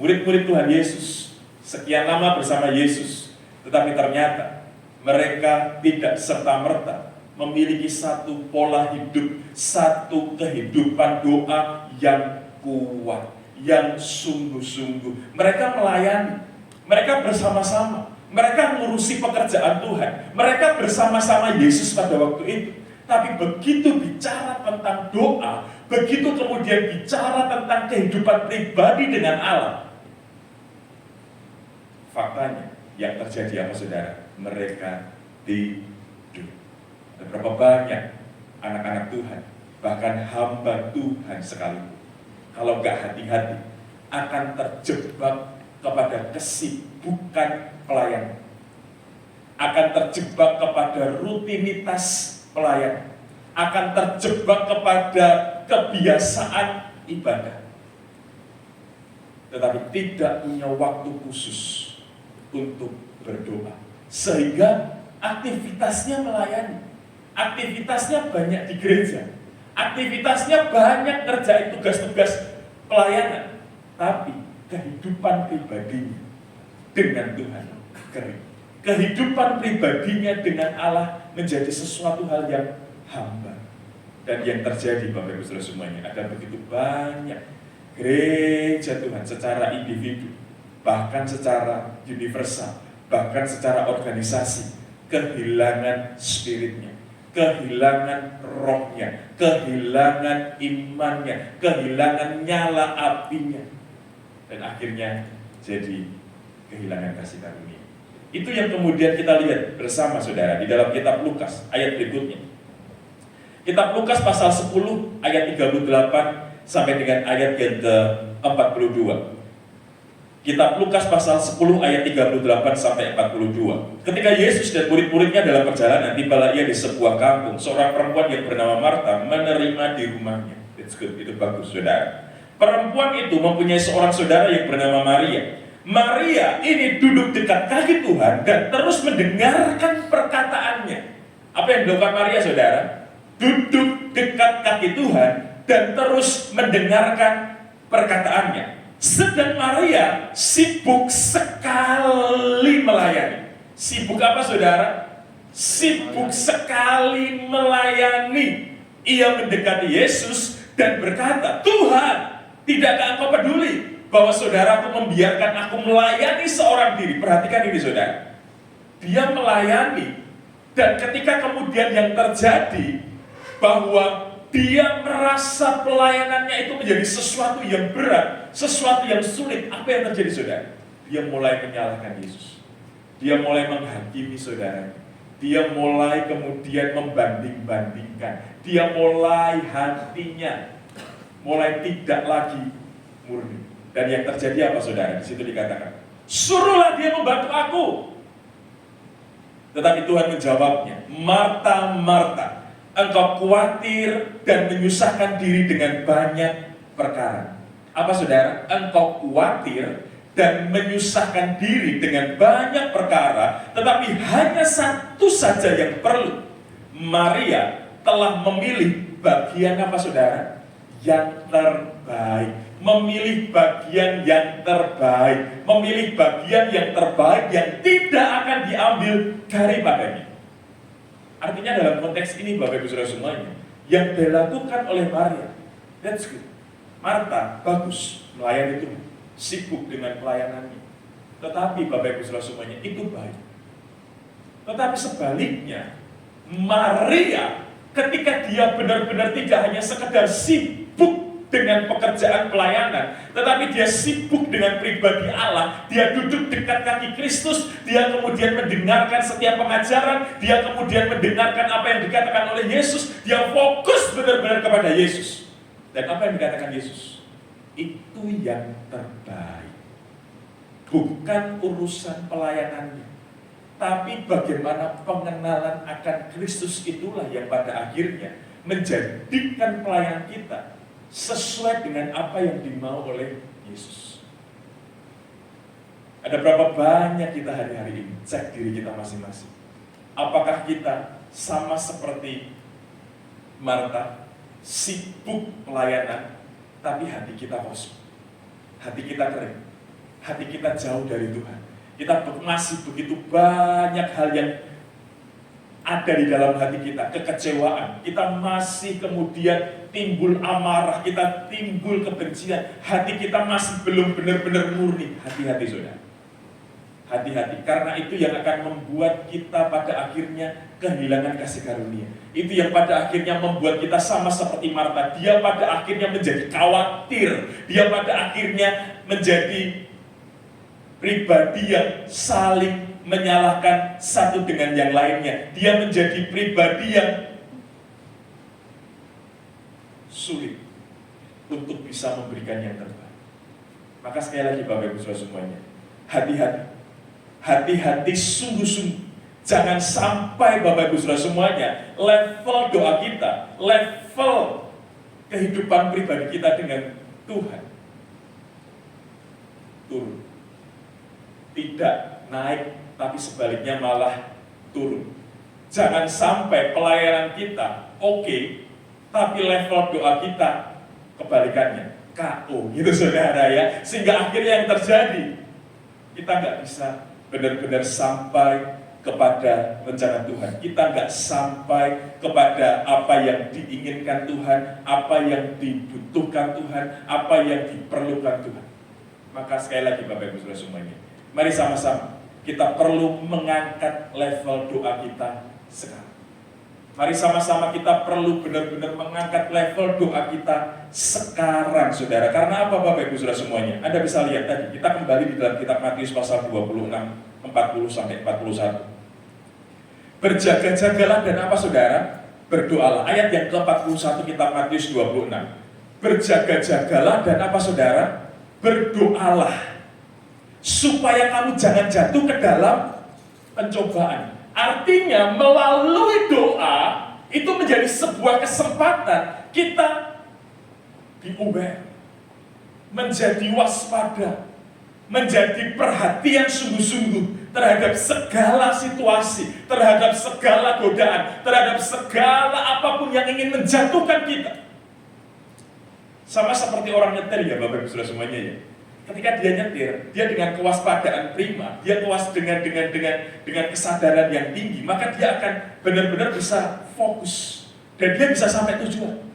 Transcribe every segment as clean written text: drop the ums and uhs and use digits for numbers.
murid-murid Tuhan Yesus, sekian lama bersama Yesus, tetapi ternyata mereka tidak serta-merta memiliki satu pola hidup, satu kehidupan doa yang kuat, yang sungguh-sungguh. Mereka melayani, mereka bersama-sama, mereka ngurusi pekerjaan Tuhan, mereka bersama-sama Yesus pada waktu itu. Tapi begitu bicara tentang doa, begitu kemudian bicara tentang kehidupan pribadi dengan Allah, faktanya yang terjadi apa saudara? Mereka tidur. Ada berapa banyak anak-anak Tuhan, bahkan hamba Tuhan sekalipun, kalau nggak hati-hati akan terjebak kepada kesibukan pelayanan, akan terjebak kepada rutinitas pelayanan, akan terjebak kepada kebiasaan ibadah, tetapi tidak punya waktu khusus untuk berdoa, sehingga aktivitasnya melayani, aktivitasnya banyak di gereja, aktivitasnya banyak ngerjain tugas-tugas pelayanan, tapi kehidupan pribadinya dengan Tuhan kering. Kehidupan pribadinya dengan Allah menjadi sesuatu hal yang hambar. Dan yang terjadi Bapak Ibu Saudara semuanya, ada begitu banyak gereja Tuhan secara individu, bahkan secara universal, bahkan secara organisasi, kehilangan spiritnya, kehilangan rohnya, kehilangan imannya, kehilangan nyala apinya, dan akhirnya jadi kehilangan kasih karunia. Itu yang kemudian kita lihat bersama saudara di dalam kitab Lukas ayat berikutnya. Kitab Lukas pasal 10 ayat 38 sampai dengan ayat yang ke-42. Kitab Lukas pasal 10 ayat 38 sampai 42. Ketika Yesus dan murid-muridnya dalam perjalanan, tibalah ia di sebuah kampung. Seorang perempuan yang bernama Marta menerima di rumahnya. It's good, itu bagus saudara. Perempuan itu mempunyai seorang saudara yang bernama Maria. Maria ini duduk dekat kaki Tuhan dan terus mendengarkan perkataannya. Apa yang dilakukan Maria saudara? Duduk dekat kaki Tuhan dan terus mendengarkan perkataannya. Sedang Maria sibuk sekali melayani. Sibuk apa saudara? Sibuk sekali melayani. Ia mendekati Yesus dan berkata, Tuhan, tidakkah engkau peduli bahwa saudaraku membiarkan aku melayani seorang diri? Perhatikan ini saudara. Dia melayani, dan ketika kemudian yang terjadi bahwa dia merasa pelayanannya itu menjadi sesuatu yang berat, sesuatu yang sulit, apa yang terjadi saudara? Dia mulai menyalahkan Yesus. Dia mulai menghakimi saudaranya. Dia mulai kemudian membanding-bandingkan. Dia mulai hatinya mulai tidak lagi murni. Dan yang terjadi apa saudara? Di situ dikatakan, suruhlah dia membantu aku. Tetapi Tuhan menjawabnya, Marta, Marta, engkau khawatir dan menyusahkan diri dengan banyak perkara. Apa saudara? Engkau khawatir dan menyusahkan diri dengan banyak perkara, tetapi hanya satu saja yang perlu. Maria telah memilih bagian apa saudara? Yang terbaik. Memilih bagian yang terbaik, memilih bagian yang terbaik yang tidak akan diambil daripadanya. Artinya dalam konteks ini Bapak Ibu Saudara semuanya, yang dilakukan oleh Maria, that's good. Marta bagus melayani Tuhan, sibuk dengan pelayanannya. Tetapi Bapak Ibu Saudara semuanya, itu baik. Tetapi sebaliknya, Maria ketika dia benar-benar tidak hanya sekedar sibuk dengan pekerjaan pelayanan, tetapi dia sibuk dengan pribadi Allah. Dia duduk dekat kaki Kristus, dia kemudian mendengarkan setiap pengajaran, dia kemudian mendengarkan apa yang dikatakan oleh Yesus, dia fokus benar-benar kepada Yesus. Dan apa yang dikatakan Yesus? Itu yang terbaik. Bukan urusan pelayanannya, tapi bagaimana pengenalan akan Kristus itulah yang pada akhirnya menjadikan pelayanan kita sesuai dengan apa yang dimau oleh Yesus. Ada berapa banyak kita hari-hari ini cek diri kita masing-masing. Apakah kita sama seperti Marta, sibuk pelayanan, tapi hati kita kosong, hati kita kering, hati kita jauh dari Tuhan. Kita masih begitu banyak hal yang ada di dalam hati kita, kekecewaan. Kita masih kemudian timbul amarah, kita timbul kebencian. Hati kita masih belum benar-benar murni. Hati-hati saudara. Hati-hati, karena itu yang akan membuat kita pada akhirnya kehilangan kasih karunia. Itu yang pada akhirnya membuat kita sama seperti Marta. Dia pada akhirnya menjadi khawatir. Dia pada akhirnya menjadi pribadi yang saling menyalahkan satu dengan yang lainnya. Dia menjadi pribadi yang sulit untuk bisa memberikan yang terbaik. Maka sekali lagi Bapak Ibu Saudara semuanya, hati-hati. Hati-hati sungguh-sungguh. Jangan sampai Bapak Ibu Saudara semuanya, level doa kita, level kehidupan pribadi kita dengan Tuhan turun. Tidak naik, tapi sebaliknya malah turun. Jangan sampai pelayanan kita oke, tapi level doa kita kebalikannya, KO gitu saudara ya. Sehingga akhirnya yang terjadi, kita nggak bisa benar-benar sampai kepada rencana Tuhan. Kita nggak sampai kepada apa yang diinginkan Tuhan, apa yang dibutuhkan Tuhan, apa yang diperlukan Tuhan. Maka sekali lagi Bapak Ibu Saudara semuanya, mari sama-sama kita perlu mengangkat level doa kita sekarang. Mari sama-sama kita perlu benar-benar mengangkat level doa kita sekarang, saudara. Karena apa Bapak Ibu Saudara semuanya? Anda bisa lihat tadi, kita kembali di dalam kitab Matius pasal 26, 40-41. Berjaga-jagalah dan apa saudara? Berdoalah. Ayat yang ke-41 kitab Matius 26. Berjaga-jagalah dan apa saudara? Berdoalah. Supaya kamu jangan jatuh ke dalam pencobaan. Artinya melalui doa itu menjadi sebuah kesempatan kita diubah, menjadi waspada, menjadi perhatian sungguh-sungguh terhadap segala situasi, terhadap segala godaan, terhadap segala apapun yang ingin menjatuhkan kita. Sama seperti orang nyetir ya Bapak Ibu Saudara semuanya ya. Ketika dia nyetir, dia dengan kewaspadaan prima, dia dengan kesadaran yang tinggi, maka dia akan benar-benar bisa fokus dan dia bisa sampai tujuan.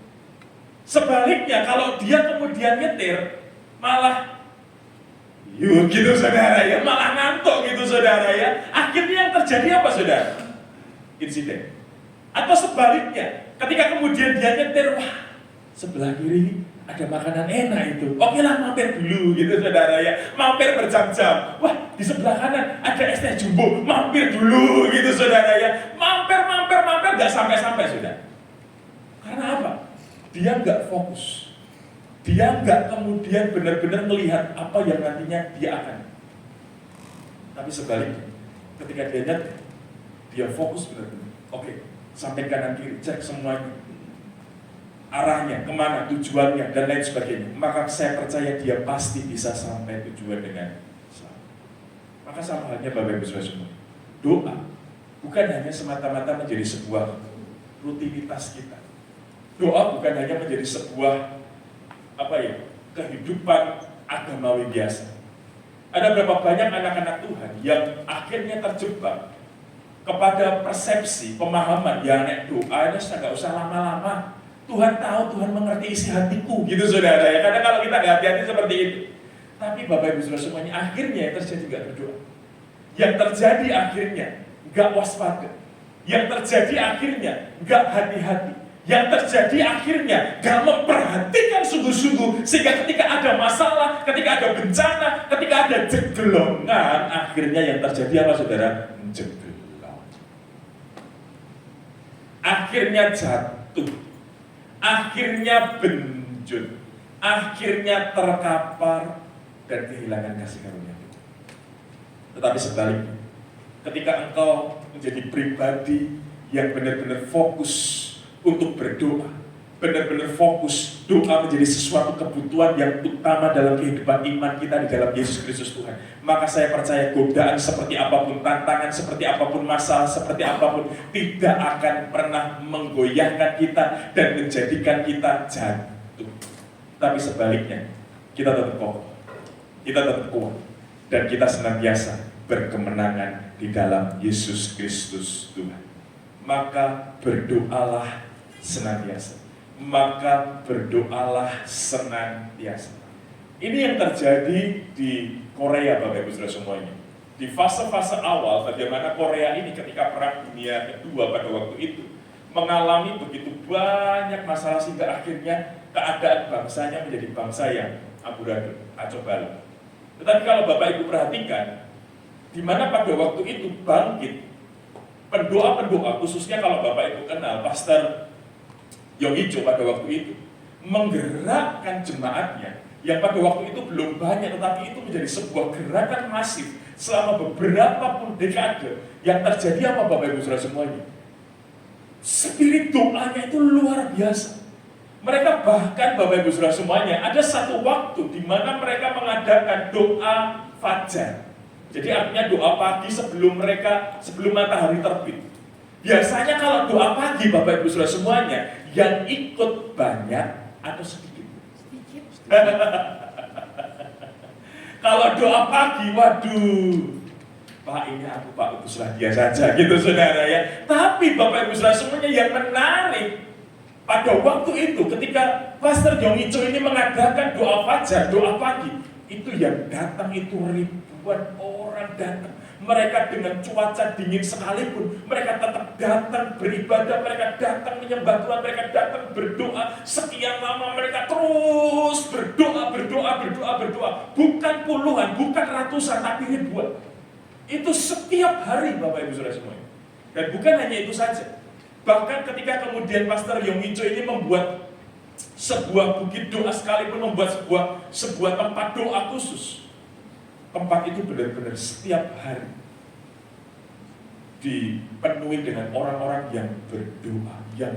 Sebaliknya kalau dia kemudian nyetir malah yuk gitu saudara ya, malah ngantuk gitu saudara ya, akhirnya yang terjadi apa saudara? Insiden. Atau sebaliknya, ketika kemudian dia nyetir, wah sebelah kiri ada makanan enak itu, oke lah mampir dulu gitu saudara ya, mampir berjam-jam. Wah di sebelah kanan ada es teh jumbo, mampir dulu gitu saudara ya, mampir gak sampai-sampai saudara. Karena apa? Dia gak fokus, dia gak kemudian benar-benar melihat apa yang nantinya dia akan. Tapi sebaliknya, ketika dia nyetir, dia fokus benar-benar, oke, sampai kanan kiri, cek semuanya, arahnya, kemana, tujuannya, dan lain sebagainya. Maka saya percaya dia pasti bisa sampai tujuan dengan selamat. Maka sama halnya Bapak Ibu Saudara semua, doa bukan hanya semata-mata menjadi sebuah rutinitas kita. Doa bukan hanya menjadi sebuah kehidupan agamawi biasa. Ada berapa banyak anak-anak Tuhan yang akhirnya terjebak kepada persepsi, pemahaman, ya nek doa itu nggak usah lama-lama. Tuhan tahu, Tuhan mengerti isi hatiku, gitu saudara ya. Karena kalau kita nggak hati-hati seperti itu. Tapi Bapak Ibu Saudara semuanya, akhirnya yang terjadi nggak berdoa. Yang terjadi akhirnya nggak waspada. Yang terjadi akhirnya nggak hati-hati. Yang terjadi akhirnya nggak memperhatikan sungguh-sungguh. Sehingga ketika ada masalah, ketika ada bencana, ketika ada jegelongan, akhirnya yang terjadi apa saudara? Jegelong. Akhirnya jatuh. Akhirnya benjut, akhirnya terkapar dan kehilangan kasih karunia. Tetapi sebaliknya, ketika engkau menjadi pribadi yang benar-benar fokus untuk berdoa, benar-benar fokus, doa menjadi sesuatu kebutuhan yang utama dalam kehidupan iman kita di dalam Yesus Kristus Tuhan, maka saya percaya godaan seperti apapun, tantangan seperti apapun, masalah seperti apapun tidak akan pernah menggoyahkan kita dan menjadikan kita jatuh. Tapi sebaliknya, kita tetap kokoh, kita tetap kuat, dan kita senantiasa berkemenangan di dalam Yesus Kristus Tuhan. Maka berdoalah senantiasa. Maka berdoalah senantiasa. Ini yang terjadi di Korea, Bapak Ibu Saudara semuanya. Di fase-fase awal, bagaimana Korea ini ketika Perang Dunia Kedua pada waktu itu mengalami begitu banyak masalah sehingga akhirnya keadaan bangsanya menjadi bangsa yang amburadul, acok balik. Tetapi kalau Bapak Ibu perhatikan, di mana pada waktu itu bangkit pendoa-pendoa, khususnya kalau Bapak Ibu kenal Pastor Yong Ijo pada waktu itu, menggerakkan jemaatnya yang pada waktu itu belum banyak, tetapi itu menjadi sebuah gerakan masif selama beberapa puluh dekade. Yang terjadi apa Bapak Ibu Saudara semuanya? Spirit doanya itu luar biasa. Mereka bahkan Bapak Ibu Saudara semuanya, ada satu waktu di mana mereka mengadakan doa fajar. Jadi artinya doa pagi sebelum matahari terbit. Biasanya kalau doa pagi Bapak Ibu Saudara semuanya, yang ikut banyak atau sedikit? Kalau doa pagi, waduh, Pak ini aku Pak utuslah dia saja gitu saudara ya. Tapi Bapak Ibu Saudara semuanya yang menarik pada waktu itu ketika Pastor Yong Ijo ini mengadakan doa fajar, doa pagi, itu yang datang itu ribuan orang datang. Mereka dengan cuaca dingin sekalipun, mereka tetap datang beribadah, mereka datang menyembah Tuhan, mereka datang berdoa. Sekian lama mereka terus berdoa. Bukan puluhan, bukan ratusan, tapi ribuan. Itu setiap hari Bapak Ibu Saudara semuanya. Dan bukan hanya itu saja. Bahkan ketika kemudian Pastor Yong Ijo ini membuat sebuah bukit doa sekalipun, membuat sebuah tempat doa khusus. Tempat itu benar-benar setiap hari dipenuhi dengan orang-orang yang berdoa. Dan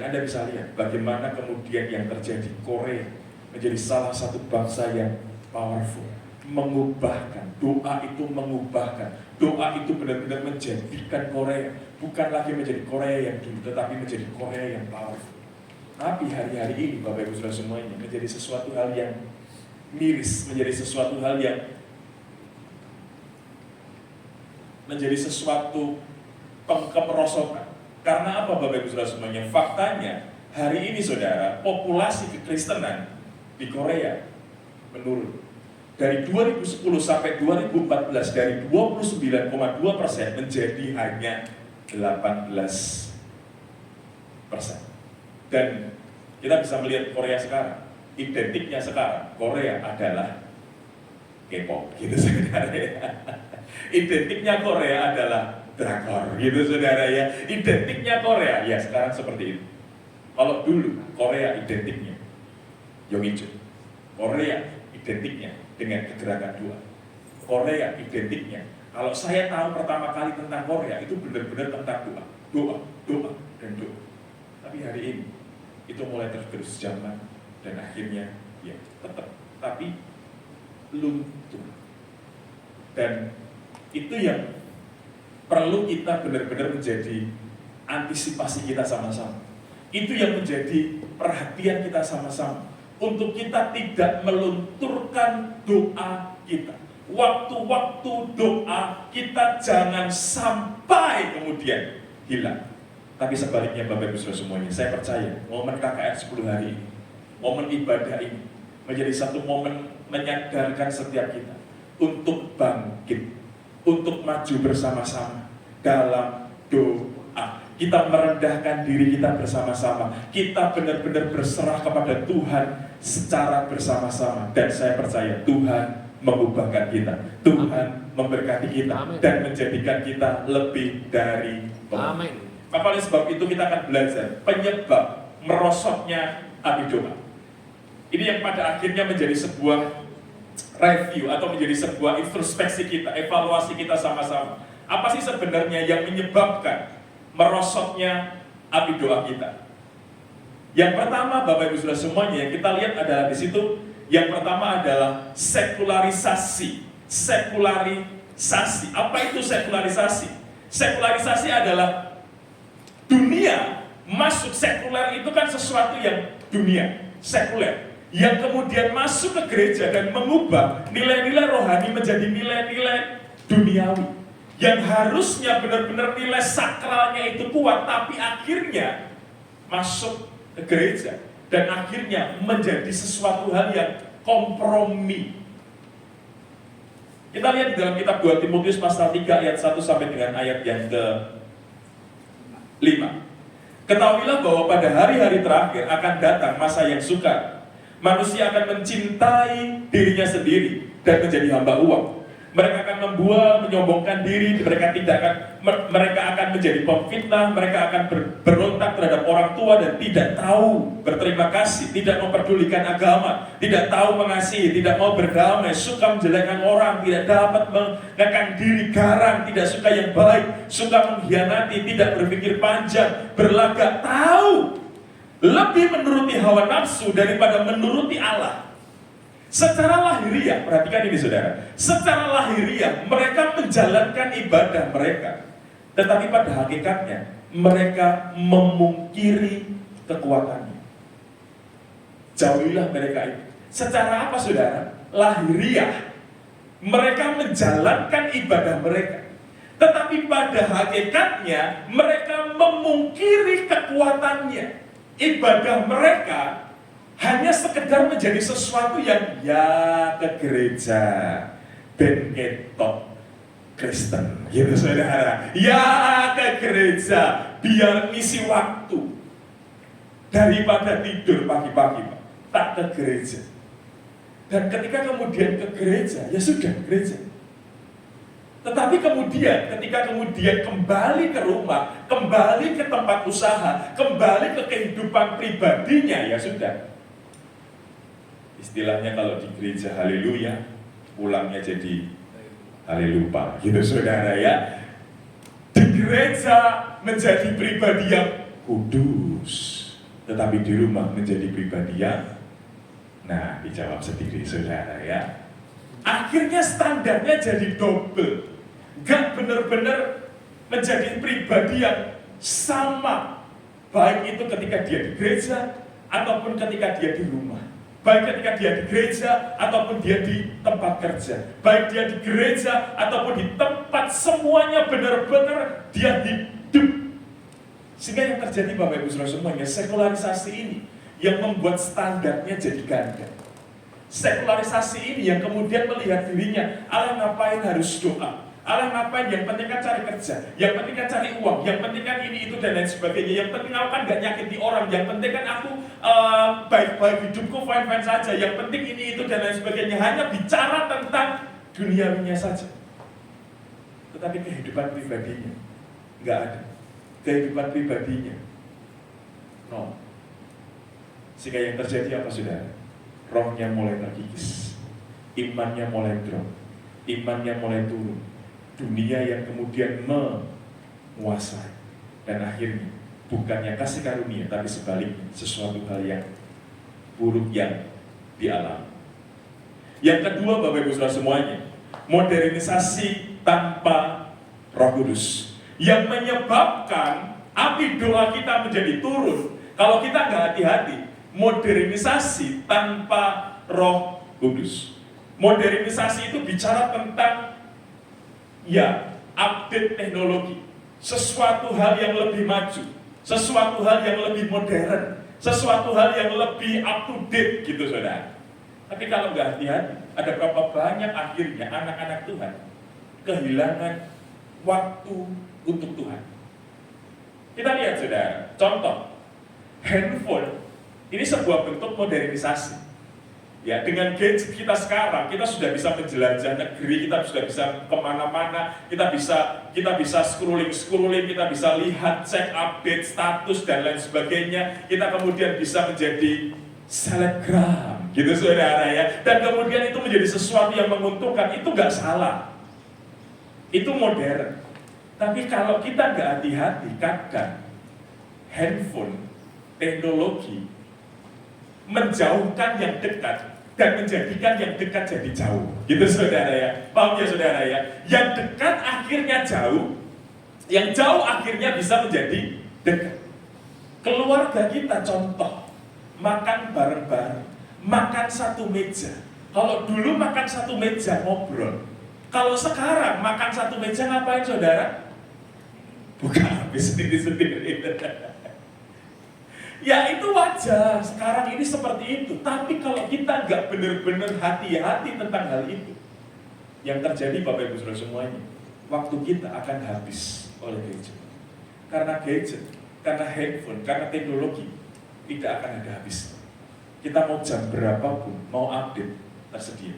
Anda bisa lihat bagaimana kemudian yang terjadi. Korea menjadi salah satu bangsa yang powerful, mengubahkan, doa itu mengubahkan. Doa itu benar-benar menjadikan Korea, bukan lagi menjadi Korea yang dulu, tetapi menjadi Korea yang powerful. Tapi hari-hari ini Bapak Ibu Saudara semuanya menjadi sesuatu hal yang miris, menjadi sesuatu hal yang menjadi sesuatu kemerosotan. Karena apa Bapak Ibu Saudara semuanya? Faktanya hari ini saudara, populasi kekristenan di Korea menurun. Dari 2010 sampai 2014 dari 29,2% menjadi hanya 18%. Dan kita bisa melihat Korea sekarang, identiknya sekarang Korea adalah K-pop gitu saudara ya. Identiknya Korea adalah drakor gitu saudara ya. Identiknya Korea ya sekarang seperti itu. Kalau dulu Korea identiknya Yong Ijo, Korea identiknya dengan kegerakan doa, Korea identiknya, kalau saya tahu pertama kali tentang Korea itu benar-benar tentang doa. Tapi hari ini itu mulai tergerus zaman dan akhirnya ya tetap, tapi luntur. Dan itu yang perlu kita benar-benar menjadi antisipasi kita sama-sama. Itu yang menjadi perhatian kita sama-sama. Untuk kita tidak melunturkan doa kita. Waktu-waktu doa kita jangan sampai kemudian hilang. Tapi sebaliknya Bapak Ibu Saudara semuanya, saya percaya momen KKR 10 hari ini, momen ibadah ini menjadi satu momen menyadarkan setiap kita untuk bangkit, untuk maju bersama-sama dalam doa. Kita merendahkan diri kita bersama-sama. Kita benar-benar berserah kepada Tuhan secara bersama-sama. Dan saya percaya Tuhan mengubahkan kita. Tuhan memberkati kita. Amen. Dan menjadikan kita lebih dari pemenang. Maka oleh sebab itu kita akan belajar penyebab merosotnya api doa. Ini yang pada akhirnya menjadi sebuah review atau menjadi sebuah introspeksi kita, evaluasi kita sama-sama. Apa sih sebenarnya yang menyebabkan merosotnya api doa kita? Yang pertama Bapak Ibu Saudara semuanya yang kita lihat adalah di situ. Yang pertama adalah sekularisasi. Sekularisasi. Apa itu sekularisasi? Sekularisasi adalah dunia masuk. Sekuler itu kan sesuatu yang dunia, sekuler. yang kemudian masuk ke gereja dan mengubah nilai-nilai rohani menjadi nilai-nilai duniawi, yang harusnya benar-benar nilai sakralnya itu kuat, tapi akhirnya masuk ke gereja dan akhirnya menjadi sesuatu hal yang kompromi. Kita lihat di dalam kitab 2 Timotius pasal 3 ayat 1 sampai dengan ayat yang ke-5. Ketahuilah bahwa pada hari-hari terakhir akan datang masa yang sukar. Manusia akan mencintai dirinya sendiri dan menjadi hamba uang. Mereka akan membual, menyombongkan diri, mereka akan menjadi pemfitnah, mereka akan berontak terhadap orang tua dan tidak tahu berterima kasih, tidak memperdulikan agama, tidak tahu mengasihi, tidak mau berdamai, suka menjelekkan orang, tidak dapat mengekang diri, garang, tidak suka yang baik, suka mengkhianati, tidak berpikir panjang, berlagak, tahu lebih menuruti hawa nafsu daripada menuruti Allah. Secara lahiriah, perhatikan ini saudara, secara lahiriah mereka menjalankan ibadah mereka, tetapi pada hakikatnya mereka memungkiri kekuatannya. Jauhilah mereka itu. Secara apa saudara? Lahiriah mereka menjalankan ibadah mereka, tetapi pada hakikatnya mereka memungkiri kekuatannya. Ibadah mereka hanya sekedar menjadi sesuatu yang ya ke gereja ben ketok Kristen gitu saudara, ya ke gereja biar ngisi waktu daripada tidur pagi-pagi tak ke gereja. Dan ketika kemudian ke gereja, ya sudah gereja. Tetapi kemudian, ketika kemudian kembali ke rumah, kembali ke tempat usaha, kembali ke kehidupan pribadinya, ya sudah. Istilahnya kalau di gereja haleluya, pulangnya jadi halelupa, gitu saudara ya. Di gereja menjadi pribadi yang kudus, tetapi di rumah menjadi pribadi yang, nah dijawab sendiri saudara ya. Akhirnya standarnya jadi double, gak benar-benar menjadi pribadi yang sama, baik itu ketika dia di gereja ataupun ketika dia di rumah, baik ketika dia di gereja ataupun dia di tempat kerja, baik dia di gereja ataupun di tempat, semuanya benar-benar dia hidup. Sehingga yang terjadi Bapak Ibu Saudara semuanya, sekularisasi ini yang membuat standarnya jadi ganda. Sekularisasi ini yang kemudian melihat dirinya, Allah ngapain harus doa, Allah ngapain, yang penting kan cari kerja, yang penting kan cari uang, yang penting kan ini itu dan lain sebagainya, yang penting aku kan gak nyakiti orang, yang penting kan aku baik-baik, hidupku fine-fine saja, yang penting ini itu dan lain sebagainya. Hanya bicara tentang duniawinya saja, tetapi kehidupan pribadinya gak ada. Kehidupan pribadinya no. Sehingga yang terjadi apa saudara? Rohnya mulai terkikis, imannya mulai drop, imannya mulai turun, dunia yang kemudian menguasai, dan akhirnya bukannya kasih karunia, tapi sebaliknya sesuatu hal yang buruk yang dialami. Yang kedua Bapak Ibu Saudara semuanya, modernisasi tanpa Roh Kudus, yang menyebabkan api doa kita menjadi turun kalau kita nggak hati-hati. Modernisasi tanpa Roh Kudus. Modernisasi itu bicara tentang ya update teknologi, sesuatu hal yang lebih maju, sesuatu hal yang lebih modern, sesuatu hal yang lebih up to date gitu saudara. Tapi kalau nggak hati-hati, ada berapa banyak akhirnya anak-anak Tuhan kehilangan waktu untuk Tuhan. Kita lihat saudara, contoh handphone. Ini sebuah bentuk modernisasi. Ya, dengan gadget kita sekarang, kita sudah bisa menjelajah negeri, kita sudah bisa kemana-mana, kita bisa scrolling, kita bisa lihat, cek update status dan lain sebagainya. Kita kemudian bisa menjadi selebgram, gitu saudara ya. Dan kemudian itu menjadi sesuatu yang menguntungkan, itu nggak salah. Itu modern. Tapi kalau kita nggak hati-hati, kadang handphone, teknologi menjauhkan yang dekat dan menjadikan yang dekat jadi jauh, gitu saudara ya. Paham ya saudara ya? Yang dekat akhirnya jauh, yang jauh akhirnya bisa menjadi dekat. Keluarga kita contoh, makan bareng-bareng, makan satu meja. Kalau dulu makan satu meja ngobrol. Kalau sekarang makan satu meja ngapain saudara? Bukan habis sendiri-sendiri. Ya itu wajar, sekarang ini seperti itu. Tapi kalau kita nggak benar-benar hati-hati tentang hal itu, yang terjadi Bapak Ibu Saudara semuanya, waktu kita akan habis oleh gadget. Karena gadget, karena handphone, karena teknologi, tidak akan ada habis. Kita mau jam berapapun, mau update, tersedia.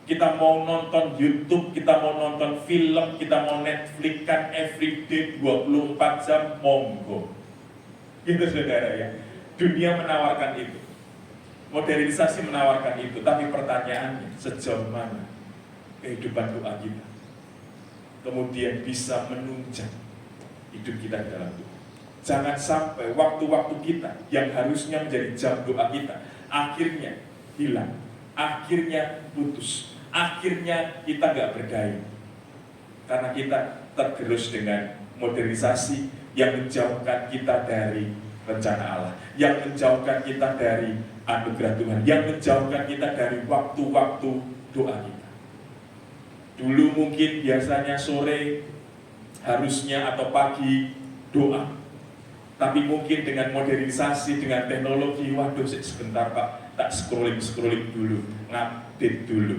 Kita mau nonton YouTube, kita mau nonton film, kita mau Netflix kan everyday 24 jam, monggo. Gitu saudara ya. Dunia menawarkan itu. Modernisasi menawarkan itu. Tapi pertanyaannya, sejauh mana kehidupan doa kita kemudian bisa menunjang hidup kita dalam Tuhan. Jangan sampai waktu-waktu kita yang harusnya menjadi jam doa kita akhirnya hilang, akhirnya putus, akhirnya kita nggak berdaya karena kita tergerus dengan modernisasi yang menjauhkan kita dari rencana Allah, yang menjauhkan kita dari anugerah Tuhan, yang menjauhkan kita dari waktu-waktu doa kita. Dulu mungkin biasanya sore harusnya atau pagi doa, tapi mungkin dengan modernisasi, dengan teknologi, waduh sebentar Pak, tak scrolling dulu, ngupdate dulu.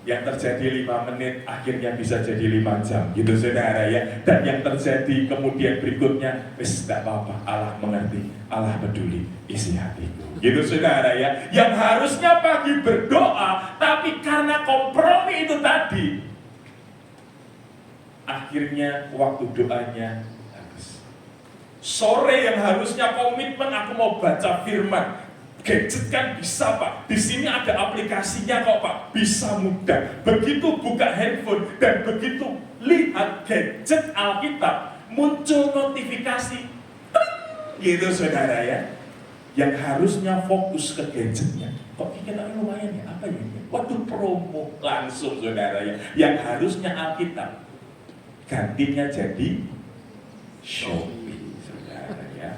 Yang terjadi 5 menit akhirnya bisa jadi 5 jam, gitu saudara ya. Dan yang terjadi kemudian berikutnya, wis tidak apa-apa, Allah mengerti, Allah peduli isi hatiku, gitu saudara ya. Yang harusnya pagi berdoa, tapi karena kompromi itu tadi, akhirnya waktu doanya habis. Sore yang harusnya komitmen, aku mau baca firman, gadget kan bisa Pak, di sini ada aplikasinya kok Pak, bisa mudah. Begitu buka handphone dan begitu lihat gadget Alkitab, muncul notifikasi, gitu saudara ya. Yang harusnya fokus ke gadgetnya, kok kita lumayan ya, apa ya? Waduh promo langsung saudara ya. Yang harusnya Alkitab, gantinya jadi Shopee saudara ya.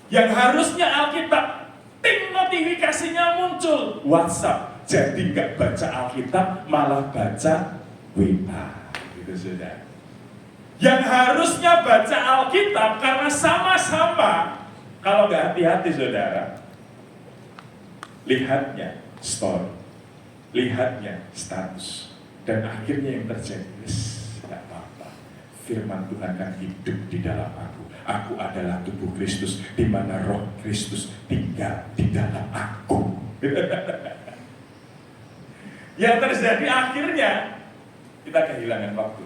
Yang harusnya Alkitab, ting notifikasinya muncul WhatsApp, jadi nggak baca Alkitab, malah baca WA, gitu saudara. Yang harusnya baca Alkitab karena sama-sama, kalau nggak hati-hati saudara, lihatnya story, lihatnya status, dan akhirnya yang terjadi, tidak apa-apa, firman Tuhan kan hidup di dalam aku. Aku adalah tubuh Kristus, di mana roh Kristus tinggal di dalam aku. Yang terjadi akhirnya, kita kehilangan waktu.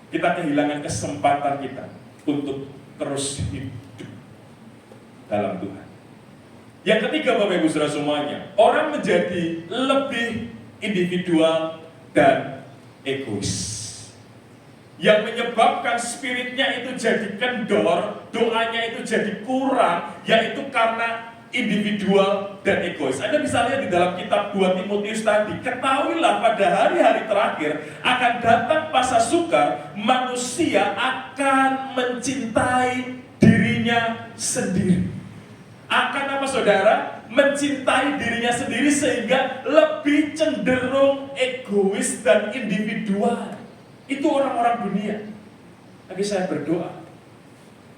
Kita kehilangan kesempatan kita untuk terus hidup dalam Tuhan. Yang ketiga Bapak Ibu Saudara semuanya, orang menjadi lebih individual dan egois. Yang menyebabkan spiritnya itu jadi kendor, doanya itu jadi kurang, yaitu karena individual dan egois. Anda bisa lihat di dalam kitab 2 Timotius tadi, ketahuilah pada hari-hari terakhir akan datang masa sukar, manusia akan mencintai dirinya sendiri. Akan apa saudara? Mencintai dirinya sendiri sehingga lebih cenderung egois dan individual. Itu orang-orang dunia. Tapi saya berdoa,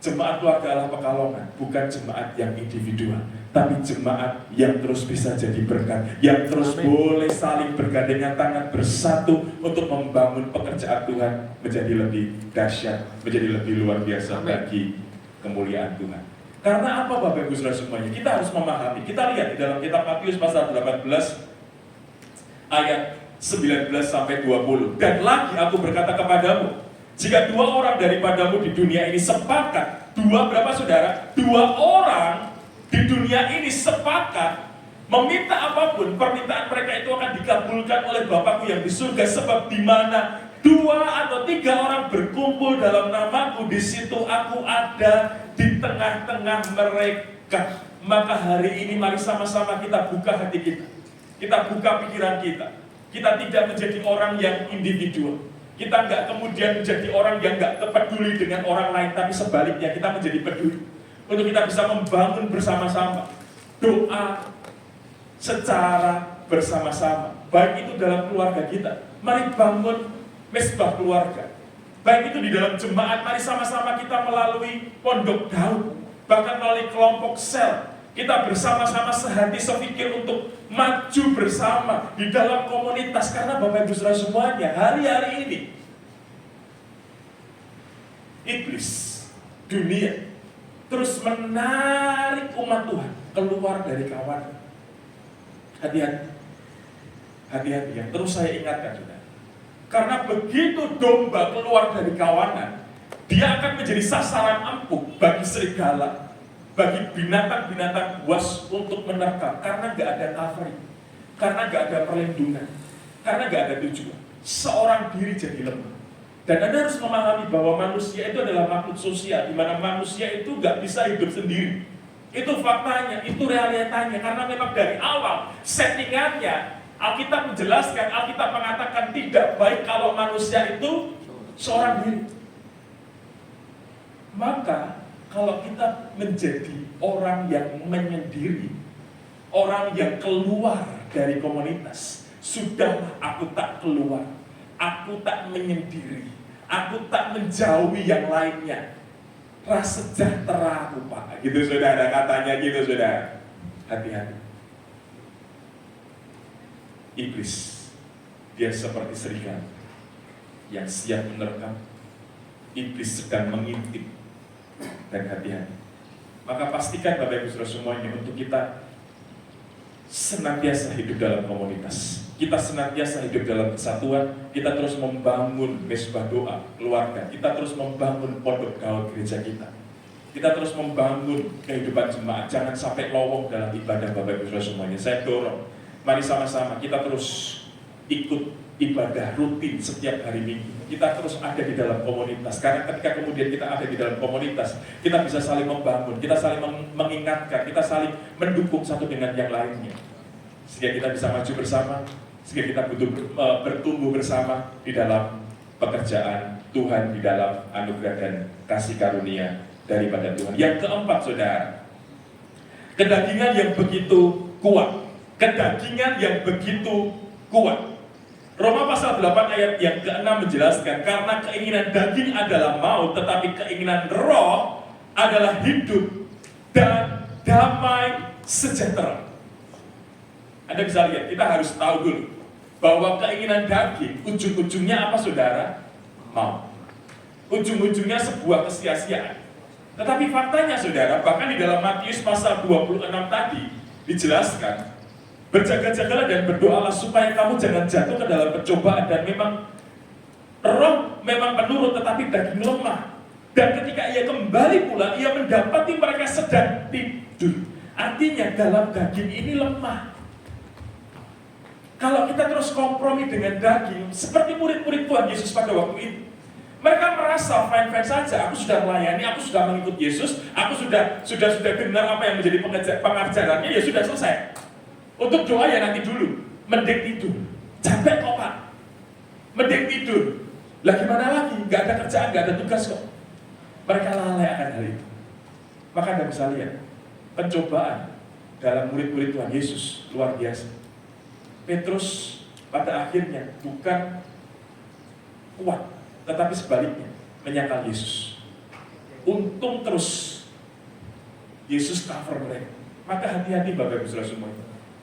jemaat keluarga Allah Pekalongan bukan jemaat yang individual, tapi jemaat yang terus bisa jadi berkat, yang terus boleh saling bergandengan tangan bersatu untuk membangun pekerjaan Tuhan menjadi lebih dahsyat, menjadi lebih luar biasa bagi kemuliaan Tuhan. Karena apa Bapak Ibu Saudara semuanya? Kita harus memahami. Kita lihat di dalam kitab Matius pasal 18 ayat 19 sampai 20. Dan lagi aku berkata kepadamu, jika 2 orang daripadamu di dunia ini sepakat, 2 berapa saudara? 2 orang di dunia ini sepakat meminta apapun, permintaan mereka itu akan dikabulkan oleh Bapakku yang di surga. Sebab di mana 2 atau 3 orang berkumpul dalam namaku, di situ aku ada di tengah-tengah mereka. Maka hari ini mari sama-sama kita buka hati kita, kita buka pikiran kita. Kita tidak menjadi orang yang individual. Kita nggak kemudian menjadi orang yang nggak peduli dengan orang lain, tapi sebaliknya kita menjadi peduli untuk kita bisa membangun bersama-sama doa secara bersama-sama. Baik itu dalam keluarga kita, mari bangun mesbah keluarga. Baik itu di dalam jemaat, mari sama-sama kita melalui pondok Daud, bahkan melalui kelompok sel, kita bersama-sama sehati sepikir untuk maju bersama di dalam komunitas. Karena Bapak Ibu Saudara semuanya, hari-hari ini iblis, dunia terus menarik umat Tuhan keluar dari kawan. Hati-hati, hati-hati, yang terus saya ingatkan juga. Karena begitu domba keluar dari kawanan, dia akan menjadi sasaran empuk bagi serigala, bagi binatang-binatang buas untuk menerkam. Karena gak ada covering, karena gak ada perlindungan, karena gak ada tujuan. Seorang diri jadi lemah. Dan Anda harus memahami bahwa manusia itu adalah makhluk sosial, di mana manusia itu gak bisa hidup sendiri. Itu faktanya, itu realitanya. Karena memang dari awal settingannya, Alkitab menjelaskan, Alkitab mengatakan tidak baik kalau manusia itu seorang diri. Maka kalau kita menjadi orang yang menyendiri, orang yang keluar dari komunitas, sudahlah aku tak keluar, aku tak menyendiri, aku tak menjauhi yang lainnya. Rasa sejahtera aku Pak, gitu saudara, katanya gitu saudara. Hati-hati. Iblis, dia seperti serigala yang siap menerkam. Iblis sedang mengintip, dan hati-hati. Maka pastikan Bapak Ibu Saudara semuanya, untuk kita senantiasa hidup dalam komunitas, kita senantiasa hidup dalam kesatuan, kita terus membangun mesbah doa keluarga, kita terus membangun pondok Daud gereja kita terus membangun kehidupan jemaat. Jangan sampai lowong dalam ibadah Bapak Ibu Saudara semuanya. Saya dorong, mari sama-sama kita terus ikut ibadah rutin setiap hari Minggu. Kita terus ada di dalam komunitas. Karena ketika kemudian kita ada di dalam komunitas, kita bisa saling membangun, kita saling mengingatkan, kita saling mendukung satu dengan yang lainnya. Sehingga kita bisa maju bersama, sehingga kita bertumbuh bersama di dalam pekerjaan Tuhan, di dalam anugerah dan kasih karunia daripada Tuhan. Yang keempat, saudara, kedagingan yang begitu kuat. Kedagingan yang begitu kuat. Roma pasal 8 ayat yang ke-6 menjelaskan, karena keinginan daging adalah maut, tetapi keinginan roh adalah hidup dan damai sejahtera. Anda bisa lihat, kita harus tahu dulu bahwa keinginan daging ujung-ujungnya apa saudara? Maut. Ujung-ujungnya sebuah kesia-siaan. Tetapi faktanya saudara, bahkan di dalam Matius pasal 26 tadi dijelaskan, berjaga-jagalah dan berdoalah supaya kamu jangan jatuh ke dalam percobaan. Dan memang roh memang menurut, tetapi daging lemah. Dan ketika ia kembali pula, ia mendapati mereka sedang tidur. Artinya dalam daging ini lemah. Kalau kita terus kompromi dengan daging, seperti murid-murid Tuhan Yesus pada waktu itu, mereka merasa fine-fine saja. Aku sudah melayani, aku sudah mengikut Yesus, aku sudah dengar apa yang menjadi pengajarannya, ya sudah selesai. Untuk doa ya nanti dulu, mending tidur. Capek kok Pak, mending tidur. Lah gimana lagi? Gak ada kerjaan, gak ada tugas kok. Mereka lalai akan hal itu. Maka Anda bisa lihat, pencobaan dalam murid-murid Tuhan Yesus luar biasa. Petrus pada akhirnya bukan kuat, tetapi sebaliknya menyangkal Yesus. Untung terus Yesus cover mereka. Maka hati-hati Bapak Ibu Saudara semua.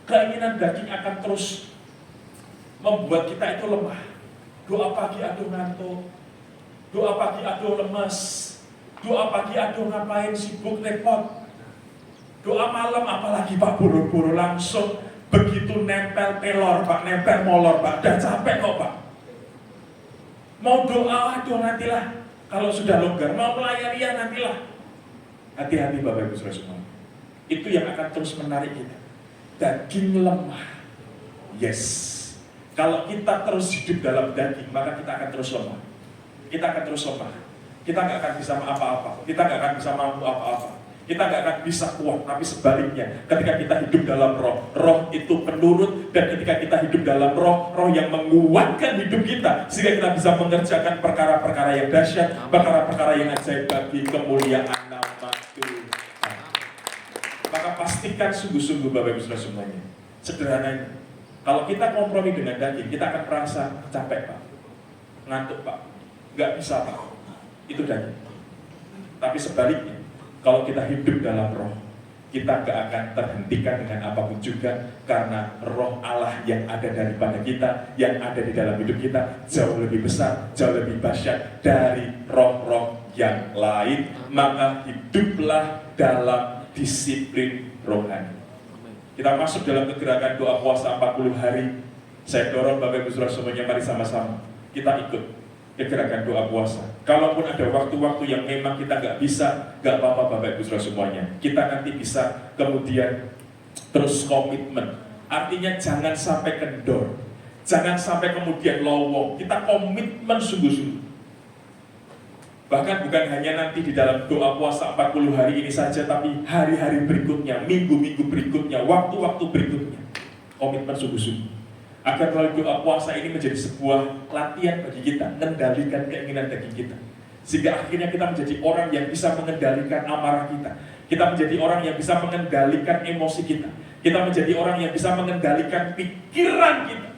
Keinginan daging akan terus membuat kita itu lemah. Doa pagi aduh ngantuk, doa pagi aduh lemas, doa pagi aduh ngapain sibuk repot, doa malam apalagi Pak buru-buru langsung begitu nempel pelor Pak, nempel molor Pak, udah capek kok Pak. Mau doa aduh nantilah, kalau sudah longgar, mau melayani ya nantilah. Hati-hati Bapak Ibu Saudara semua. Itu yang akan terus menarik kita. Daging lemah. Yes. Kalau kita terus hidup dalam daging, maka kita akan terus lemah. Kita akan terus lemah. Kita nggak akan bisa apa-apa. Kita nggak akan bisa mampu apa-apa. Kita nggak akan bisa kuat. Tapi sebaliknya, ketika kita hidup dalam roh, roh itu penurut. Dan ketika kita hidup dalam roh, roh yang menguatkan hidup kita, sehingga kita bisa mengerjakan perkara-perkara yang dahsyat, perkara-perkara yang ajaib bagi kemuliaan nama Tuhan. Maka pasti pastikan sungguh-sungguh Bapak Ibu Saudara semuanya. Sederhananya, kalau kita kompromi dengan daging, kita akan merasa capek Pak, ngantuk Pak, nggak bisa Pak, itu daging. Tapi sebaliknya, kalau kita hidup dalam roh, kita gak akan terhentikan dengan apapun juga, karena roh Allah yang ada daripada kita, yang ada di dalam hidup kita, jauh lebih besar, jauh lebih dahsyat dari roh-roh yang lain. Maka hiduplah dalam disiplin rohani. Kita masuk dalam kegerakan doa puasa 40 hari. Saya dorong Bapak Ibu Saudara semuanya, mari sama-sama kita ikut gerakan doa puasa. Kalaupun ada waktu-waktu yang memang kita nggak bisa, nggak apa-apa Bapak Ibu Saudara semuanya. Kita nanti bisa kemudian terus komitmen. Artinya jangan sampai kendor, jangan sampai kemudian lowong. Kita komitmen sungguh-sungguh. Bahkan bukan hanya nanti di dalam doa puasa 40 hari ini saja, tapi hari-hari berikutnya, minggu-minggu berikutnya, waktu-waktu berikutnya. Komitmen sungguh-sungguh. Agar melalui doa puasa ini menjadi sebuah latihan bagi kita, mengendalikan keinginan daging kita. Sehingga akhirnya kita menjadi orang yang bisa mengendalikan amarah kita. Kita menjadi orang yang bisa mengendalikan emosi kita. Kita menjadi orang yang bisa mengendalikan pikiran kita.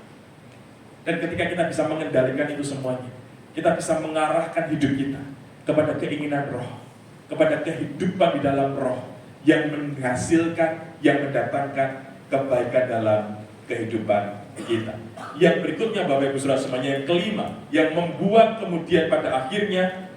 Dan ketika kita bisa mengendalikan itu semuanya, kita bisa mengarahkan hidup kita kepada keinginan roh, kepada kehidupan di dalam roh, yang menghasilkan, yang mendatangkan kebaikan dalam kehidupan kita. Yang berikutnya Bapak Ibu Saudara semuanya, yang kelima, yang membuat kemudian pada akhirnya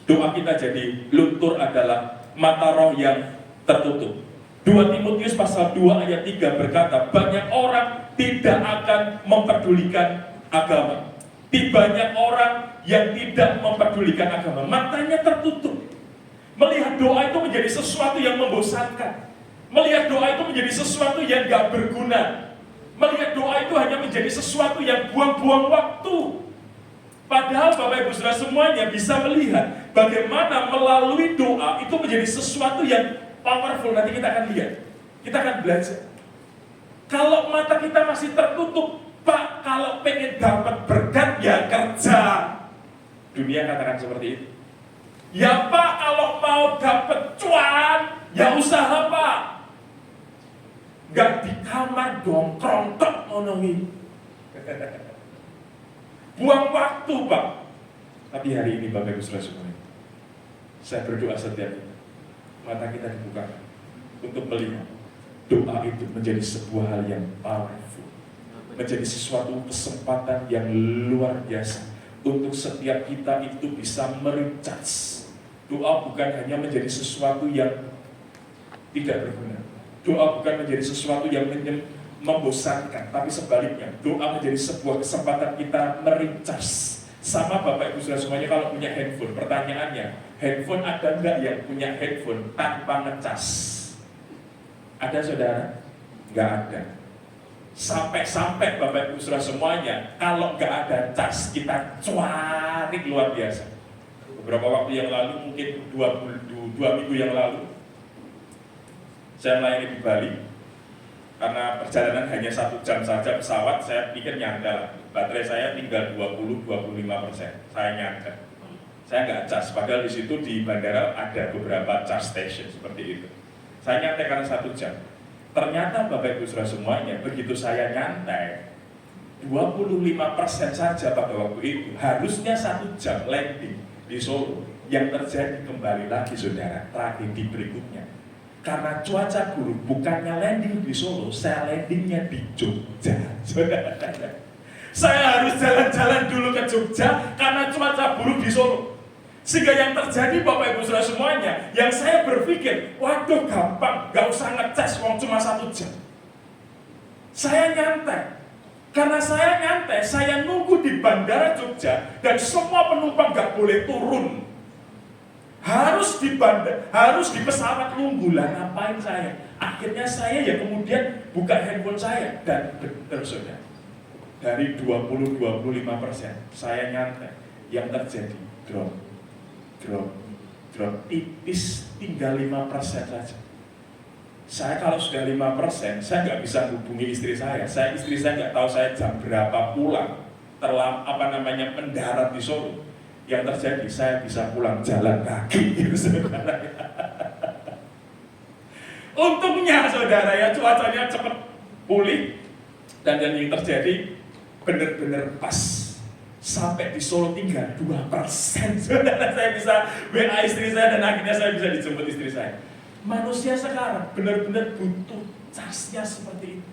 doa kita jadi luntur adalah mata roh yang tertutup. 2 Timotius pasal 2 ayat 3 berkata, banyak orang tidak akan mempedulikan agama. Banyak orang yang tidak mempedulikan agama, matanya tertutup. Melihat doa itu menjadi sesuatu yang membosankan. Melihat doa itu menjadi sesuatu yang gak berguna. Melihat doa itu hanya menjadi sesuatu yang buang-buang waktu. Padahal Bapak Ibu Saudara semuanya bisa melihat bagaimana melalui doa itu menjadi sesuatu yang powerful. Nanti kita akan lihat, kita akan belajar. Kalau mata kita masih tertutup, Pak, kalau pengen dapat berkat ya kerja. Dunia katakan seperti itu. Ya Pak, kalau mau dapat cuan ya usaha Pak. Gak di kamar dongkrong tok ngono. Buang waktu Pak. Tapi hari ini Bapak Ibu Saudara semuanya, saya berdoa setiap kita, mata kita dibukakan untuk melihat doa itu menjadi sebuah hal yang powerful, menjadi sesuatu kesempatan yang luar biasa untuk setiap kita itu bisa merecharge. Doa bukan hanya menjadi sesuatu yang tidak berguna. Doa bukan menjadi sesuatu yang membosankan, tapi sebaliknya, doa menjadi sebuah kesempatan kita merecharge. Sama Bapak Ibu Saudara semuanya kalau punya handphone, pertanyaannya, handphone ada enggak yang punya handphone tanpa ngecas? Ada saudara? Enggak ada. Sampai-sampai Bapak Ibu Saudara semuanya, kalau enggak ada cas, kita cuarik luar biasa. Beberapa waktu yang lalu, mungkin 2 minggu yang lalu, saya melayani di Bali. Karena perjalanan hanya 1 jam saja pesawat, saya pikir nyantel. Baterai saya tinggal 20-25%. Saya nyantel. Saya nggak cas, padahal di situ di bandara ada beberapa charge station seperti itu. Saya nyantai karena 1 jam. Ternyata Bapak Ibu Saudara semuanya, begitu saya nyantai, 25% saja pada waktu itu. Harusnya 1 jam landing di Solo. Yang terjadi kembali lagi saudara, tragedi berikutnya. Karena cuaca buruk, bukannya landing di Solo, saya landingnya di Jogja. Saya harus jalan-jalan dulu ke Jogja karena cuaca buruk di Solo. Sehingga yang terjadi Bapak Ibu Saudara semuanya, yang saya berpikir, waduh gampang, gak usah ngecas, wong cuma 1 jam. Saya nyantai. Karena saya nyantai, saya nunggu di bandara Jogja dan semua penumpang gak boleh turun. Harus di bandar, harus di pesawat nunggu lah, ngapain saya? Akhirnya saya ya kemudian buka handphone saya dan betul saudara, dari 20-25% saya nyantai, yang terjadi drop tipis, tinggal 5% saja. Saya kalau sudah 5%, saya nggak bisa hubungi istri saya nggak tahu saya jam berapa pulang, mendarat di Solo. Yang terjadi, saya bisa pulang jalan kaki gitu, saudara. Untungnya saudara ya, cuacanya cepat pulih. Dan yang terjadi benar-benar pas. Sampai di Solo tinggal 2%. Saudara, saya bisa WA istri saya dan akhirnya saya bisa dijemput istri saya. Manusia sekarang benar-benar butuh casnya seperti itu.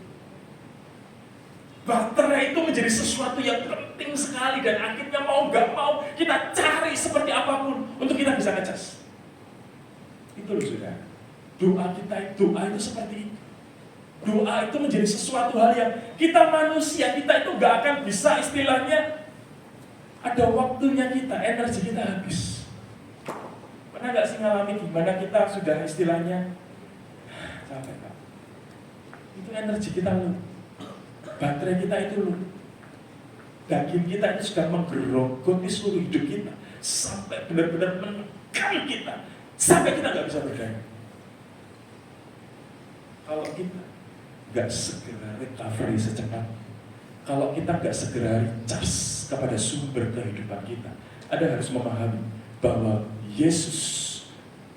Baterai itu menjadi sesuatu yang penting sekali dan akhirnya mau gak mau kita cari seperti apapun untuk kita bisa ngecas. Itu loh saudara. Doa itu seperti itu. Doa itu menjadi sesuatu hal yang kita manusia, kita itu gak akan bisa istilahnya ada waktunya kita, energi kita habis. Pernah gak sih ngalami gimana kita sudah istilahnya capek Pak? Itu energi kita loh. Baterai kita itu loh. Daging kita itu sudah menggerogoti seluruh hidup kita. Sampai benar-benar menekan kita. Sampai kita gak bisa berdaya. Kalau kita gak segera recovery secepatnya, kalau kita gak segera recharge kepada sumber kehidupan kita, Anda harus memahami bahwa Yesus,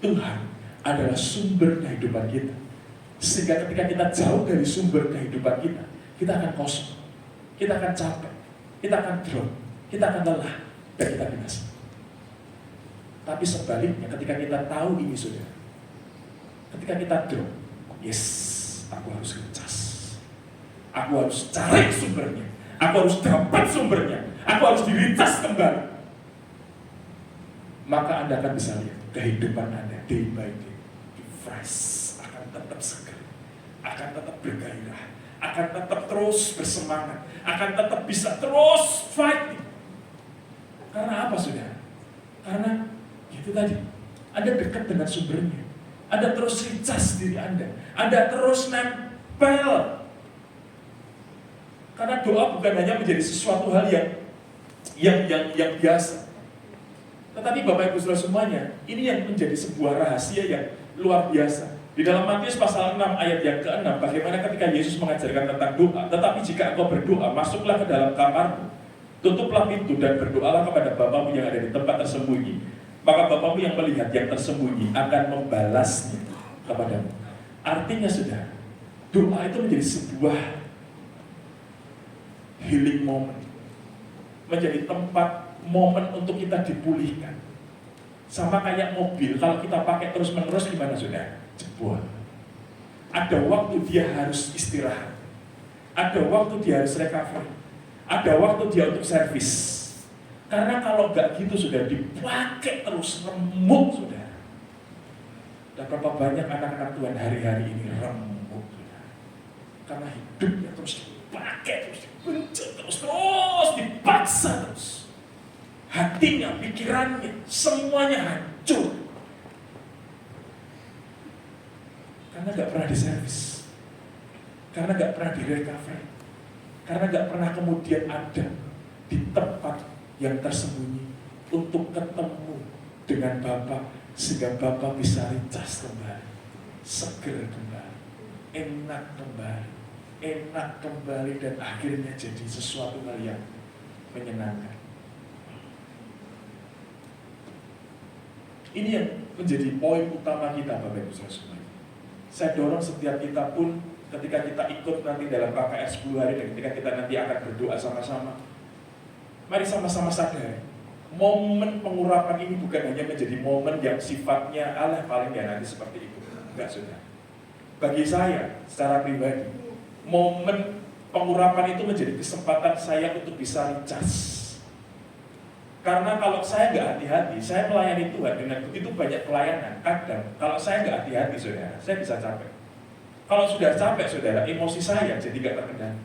Tuhan, adalah sumber kehidupan kita. Sehingga ketika kita jauh dari sumber kehidupan kita akan kosong, kita akan capek, kita akan drop, kita akan lelah, dan kita binasa. Tapi sebaliknya ketika kita tahu ini saudara, ketika kita drop, yes, aku harus ngecas, aku harus cari sumbernya, aku harus dapat sumbernya, aku harus diricas kembali. Maka Anda akan bisa lihat kehidupan Anda day by day, fresh, akan tetap segar, akan tetap bergairah, akan tetap terus bersemangat, akan tetap bisa terus fighting. Karena apa saudara? Karena itu tadi, Anda dekat dengan sumbernya, Anda terus recharge diri Anda terus nempel. Karena doa bukan hanya menjadi sesuatu hal yang biasa, tetapi Bapak Ibu Saudara semuanya, ini yang menjadi sebuah rahasia yang luar biasa. Di dalam Matius pasal 6 ayat yang ke-6, bagaimana ketika Yesus mengajarkan tentang doa. Tetapi jika engkau berdoa, masuklah ke dalam kamarmu, tutuplah pintu dan berdoalah kepada Bapamu yang ada di tempat tersembunyi. Maka Bapamu yang melihat yang tersembunyi akan membalasnya kepadamu. Artinya saudara, doa itu menjadi sebuah healing moment, menjadi tempat momen untuk kita dipulihkan. Sama kayak mobil, kalau kita pakai terus-menerus gimana saudara? Jebol. Ada waktu dia harus istirahat, ada waktu dia harus recovery, ada waktu dia untuk servis. Karena kalau nggak gitu sudah dipakai terus, remuk saudara. Dan berapa banyak anak-anak Tuhan hari-hari ini remuk saudara. Karena hidupnya terus dipakai, terus dibenci, terus dipaksa terus. Hatinya, pikirannya, semuanya hancur. Karena gak pernah diservis, karena gak pernah direcovery, karena gak pernah kemudian ada di tempat yang tersembunyi untuk ketemu dengan Bapa, sehingga Bapa bisa recharge kembali, seger kembali, enak kembali, dan akhirnya jadi sesuatu hal yang menyenangkan. Ini yang menjadi poin utama kita Bapak Ibu Saudara semuanya. Saya dorong setiap kita pun ketika kita ikut nanti dalam KKR 10 hari dan ketika kita nanti akan berdoa sama-sama, mari sama-sama sadar, momen pengurapan ini bukan hanya menjadi momen yang sifatnya Allah paling ya nanti seperti itu. Enggak sudah. Bagi saya secara pribadi, momen pengurapan itu menjadi kesempatan saya untuk bisa recharge. Karena kalau saya nggak hati-hati, saya melayani Tuhan dengan begitu banyak pelayanan. Kadang kalau saya nggak hati-hati saudara, saya bisa capek. Kalau sudah capek saudara, emosi saya jadi nggak terkendali.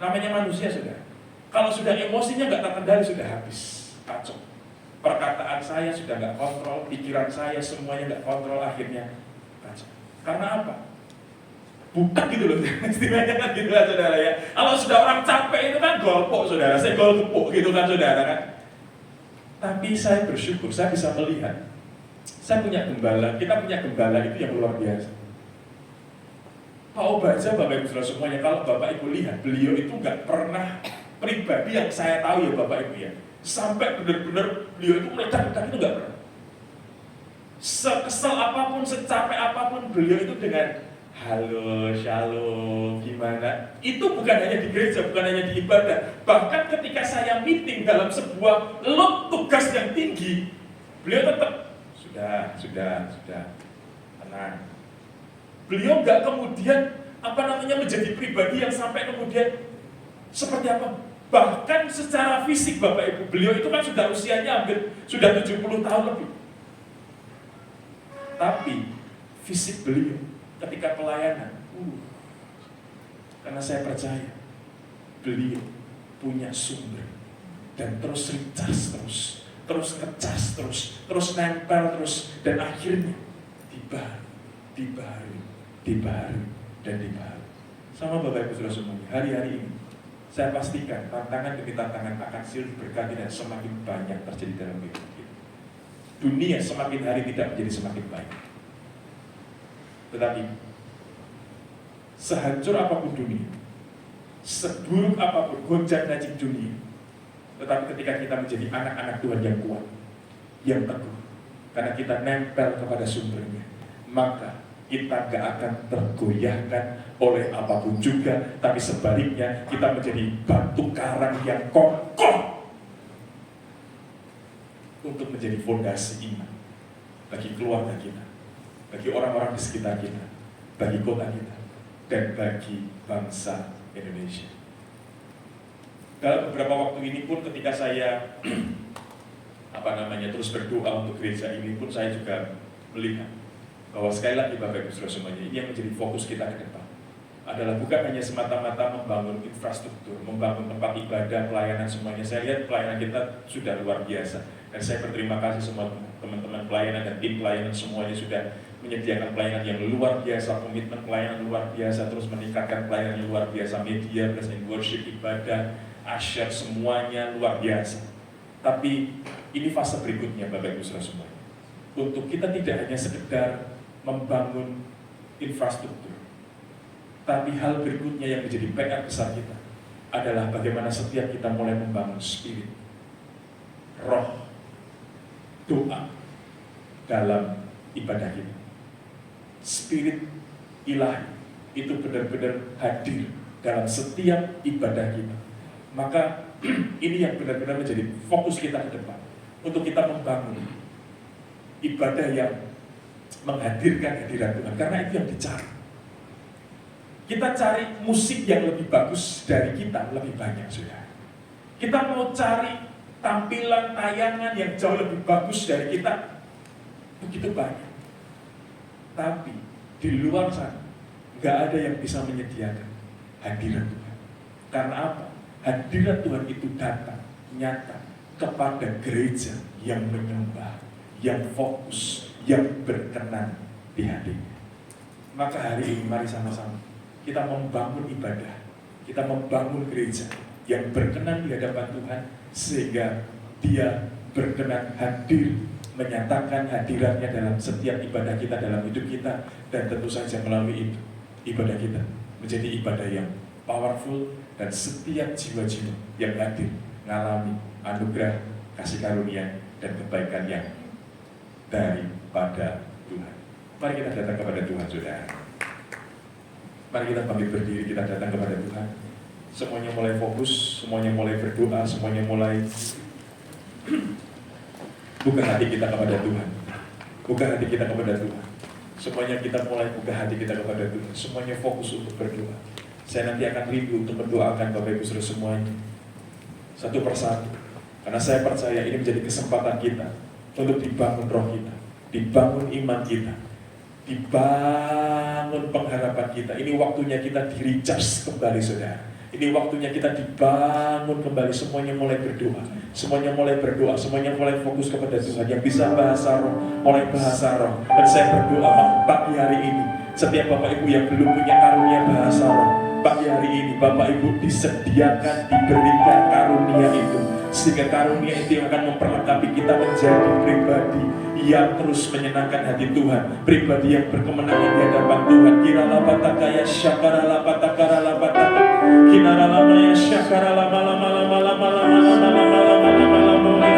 Namanya manusia saudara. Kalau sudah emosinya nggak terkendali sudah habis, kacau. Perkataan saya sudah nggak kontrol, pikiran saya semuanya nggak kontrol, akhirnya kacau. Karena apa? Bukan gitu loh, istilahnya kan gitu kan saudara ya. Kalau sudah orang capek itu kan golpok saudara, saya gol kepuk gitu kan saudara kan. Tapi saya bersyukur, saya bisa melihat, saya punya gembala, kita punya gembala itu yang luar biasa. Pak Obaja, Bapak Ibu Saudara semuanya, kalau Bapak Ibu lihat, beliau itu nggak pernah pribadi yang saya tahu ya Bapak Ibu ya, sampai benar-benar beliau itu meledak-ledak itu nggak pernah. sekesal apapun, secapek apapun, beliau itu dengan halo, shalom, gimana? Itu bukan hanya di gereja, bukan hanya di ibadah. Bahkan ketika saya meeting dalam sebuah lot tugas yang tinggi, beliau tetap, sudah, tenang. Beliau nggak kemudian, menjadi pribadi yang sampai kemudian, seperti apa? Bahkan secara fisik Bapak Ibu, beliau itu kan sudah usianya sudah 70 tahun lebih. Tapi, fisik beliau, ketika pelayanan, karena saya percaya beliau punya sumber dan terus recharge terus ngecas terus nempel terus, dan akhirnya dibaharui dan dibaharui. Sama Bapak Ibu Saudara semuanya, hari-hari ini saya pastikan tantangan demi tantangan akan silih berganti dan semakin banyak terjadi dalam hidup kita. Dunia semakin hari tidak menjadi semakin baik. Tetapi sehancur apapun dunia, seburuk apapun gonjang-ganjing dunia, tetapi ketika kita menjadi anak-anak Tuhan yang kuat, yang teguh, karena kita nempel kepada sumbernya, maka kita gak akan tergoyahkan oleh apapun juga, tapi sebaliknya kita menjadi batu karang yang kokoh untuk menjadi fondasi iman bagi keluarga kita, bagi orang-orang di sekitar kita, bagi kota kita, dan bagi bangsa Indonesia. Dalam beberapa waktu ini pun ketika saya terus berdoa untuk gereja ini pun, saya juga melihat bahwa sekali lagi Bapak Ibu Saudara semuanya, ini yang menjadi fokus kita ke depan adalah bukan hanya semata-mata membangun infrastruktur, membangun tempat ibadah, pelayanan semuanya. Saya lihat pelayanan kita sudah luar biasa, dan saya berterima kasih semua teman-teman pelayanan dan tim pelayanan semuanya sudah menyediakan pelayanan yang luar biasa, komitmen pelayanan luar biasa, terus meningkatkan pelayanan yang luar biasa, media, present worship, ibadah, asyar, semuanya luar biasa. Tapi ini fase berikutnya Bapak Ibu Saudara semuanya, untuk kita tidak hanya sekedar membangun infrastruktur, tapi hal berikutnya yang menjadi PR besar kita adalah bagaimana setiap kita mulai membangun spirit, roh, doa dalam ibadah kita. Spirit ilahi itu benar-benar hadir dalam setiap ibadah kita. Maka ini yang benar-benar menjadi fokus kita ke depan, untuk kita membangun ibadah yang menghadirkan hadirat Tuhan, karena itu yang dicari. Kita cari musik yang lebih bagus dari kita lebih banyak, saudara. Kita mau cari tampilan tayangan yang jauh lebih bagus dari kita begitu banyak. Tapi di luar sana nggak ada yang bisa menyediakan hadirat Tuhan. Karena apa? Hadirat Tuhan itu datang nyata kepada gereja yang menyembah, yang fokus, yang berkenan di hatinya. Maka hari ini mari sama-sama kita membangun ibadah, kita membangun gereja yang berkenan di hadapan Tuhan, sehingga Dia berkenan hadir, menyatakan hadiratnya dalam setiap ibadah kita, dalam hidup kita, dan tentu saja melalui itu ibadah kita menjadi ibadah yang powerful, dan setiap jiwa-jiwa yang hadir mengalami anugerah, kasih karunia, dan kebaikan yang daripada Tuhan. Mari kita datang kepada Tuhan, saudara. Mari kita bangkit berdiri, kita datang kepada Tuhan. Semuanya mulai fokus, semuanya mulai berdoa, semuanya mulai buka hati kita kepada Tuhan. Buka hati kita kepada Tuhan. Semuanya kita mulai buka hati kita kepada Tuhan. Semuanya fokus untuk berdoa. Saya nanti akan rindu untuk mendoakan Bapak Ibu Saudara semuanya, satu persatu. Karena saya percaya ini menjadi kesempatan kita untuk dibangun roh kita, dibangun iman kita, dibangun pengharapan kita. Ini waktunya kita di-recharge kembali, saudara. Ini waktunya kita dibangun kembali. Semuanya mulai berdoa, semuanya mulai berdoa, semuanya mulai fokus kepada Tuhan. Yang bisa bahasa roh, mulai bahasa roh. Dan saya berdoa pagi hari ini, setiap Bapak Ibu yang belum punya karunia bahasa roh, pagi hari ini Bapak Ibu disediakan, diberikan karunia itu, sehingga karunia itu yang akan memperlengkapi kita menjadi pribadi yang terus menyenangkan hati Tuhan, pribadi yang berkemenangan di hadapan Tuhan. Kirala patakaya syakarala patakarala pataka, kirala maya syakarala mala mala mala mala mala mala mala mala mala mala mala mala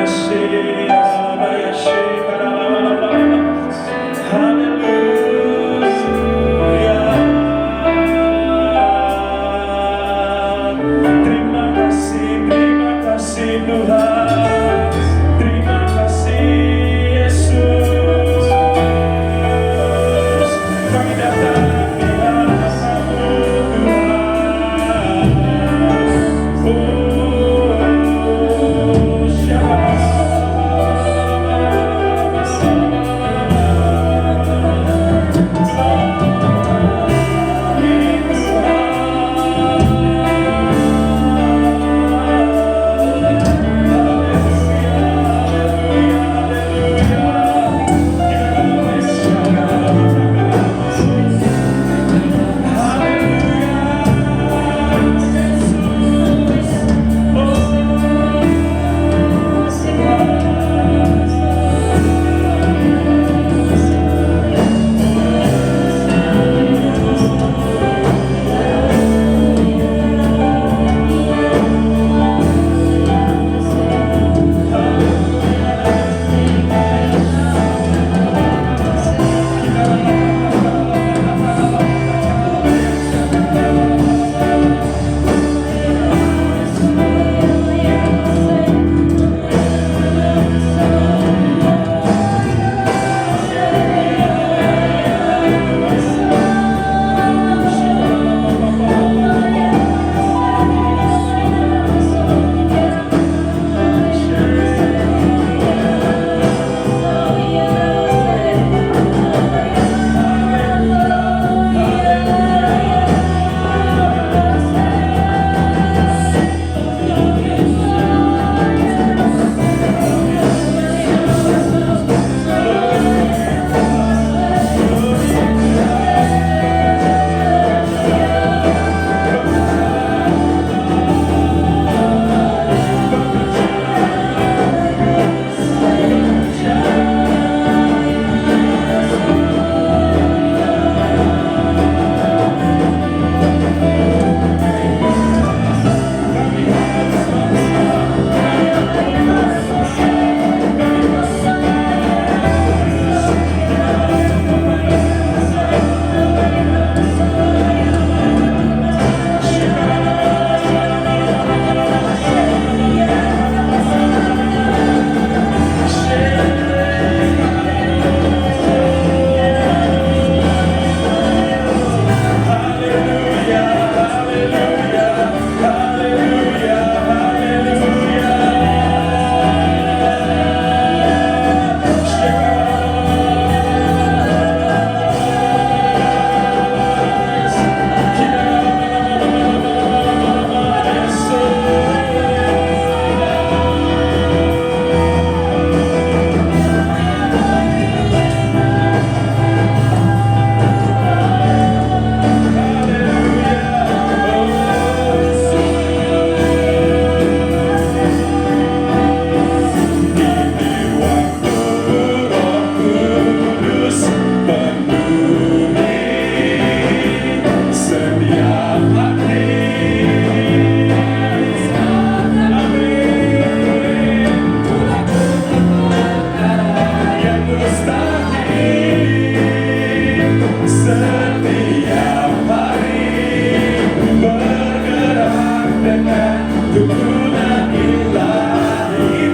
dengan tuntunan ilahi.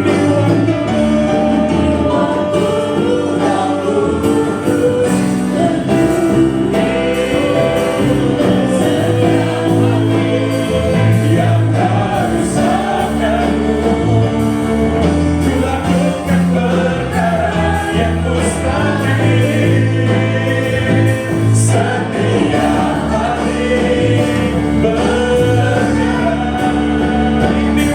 Ini yang harus akanmu lakukan perkara yang mustahil. Setiap hari bergerak, ini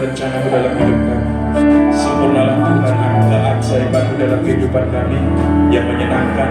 rencana-Mu dalam hidup kami. Sempurnalah Tuhan keajaiban-Mu dalam kehidupan kami yang menyenangkan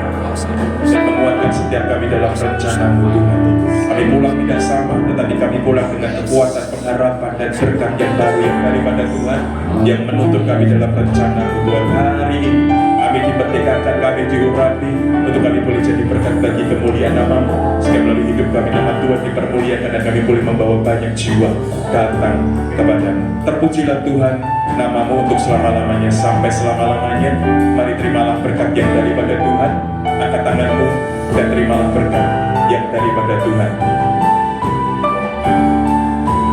dan menguatkan setiap kami dalam rencana-Mu Tuhan. Kami pulang tidak sama, tetapi kami pulang dengan kekuatan, pengharapan, dan berkat yang baru yang daripada Tuhan yang menuntut kami dalam rencana-Mu Tuhan. Hari ini kami dipertekakan, kami diurapi untuk kami boleh jadi berkat bagi kemuliaan nama-Mu. Sehingga melalui hidup kami nama Tuhan dipermuliakan dan kami boleh membawa banyak jiwa datang kepada-Mu. Terpujilah Tuhan nama-Mu untuk selama-lamanya sampai selama-lamanya. Mari terimalah berkat yang daripada Tuhan. Angkat tangan-Mu dan terimalah berkat yang daripada Tuhan.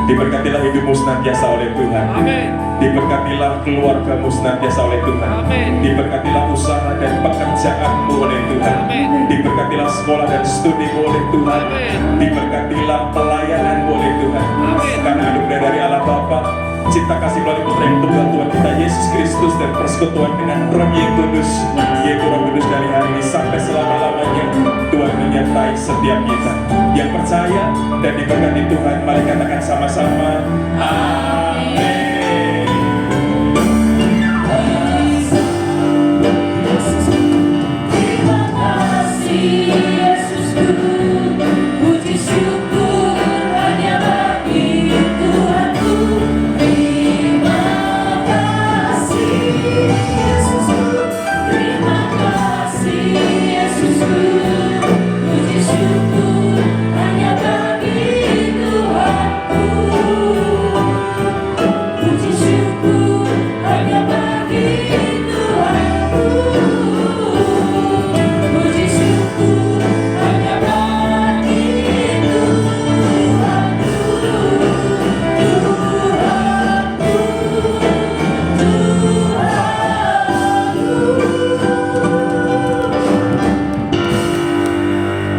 Diberkatilah hidupmu senantiasa oleh Tuhan. Amin. Diberkatilah keluargamu senantiasa oleh Tuhan. Amin. Diberkatilah usaha dan pekerjaanmu oleh Tuhan. Amin. Diberkatilah sekolah dan studimu oleh Tuhan. Amin. Diberkatilah pelayananmu oleh Tuhan. Amin. Karena anugerah dari Allah Bapa, cinta kasih melalui Putra yang tunggal Tuhan kita Yesus Kristus, dan persekutuan dengan Roh yang Kudus, yaitu Roh Kudus dari hari ini sampai selama-lamanya. Tuhan menyertai setiap kita yang percaya dan diberkati Tuhan. Mari katakan sama-sama, amin. Terima kasih Yesusku, puji syukur hanya bagi Tuhanku. Terima kasih Yesusku, terima kasih Yesusku, puji syukur hanya bagi Tuhanku. Puji syukur hanya bagi Tuhanku. Puji syukur hanya bagi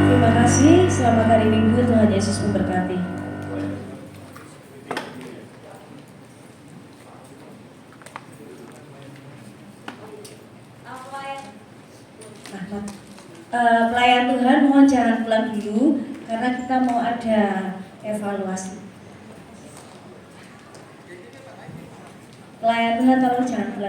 Terima kasih, selamat hari Minggu, Tuhan Yesus memberkati. Pelayan Tuhan mohon jangan pulang dulu karena kita mau ada evaluasi. Pelayan Tuhan tolong jangan pulang.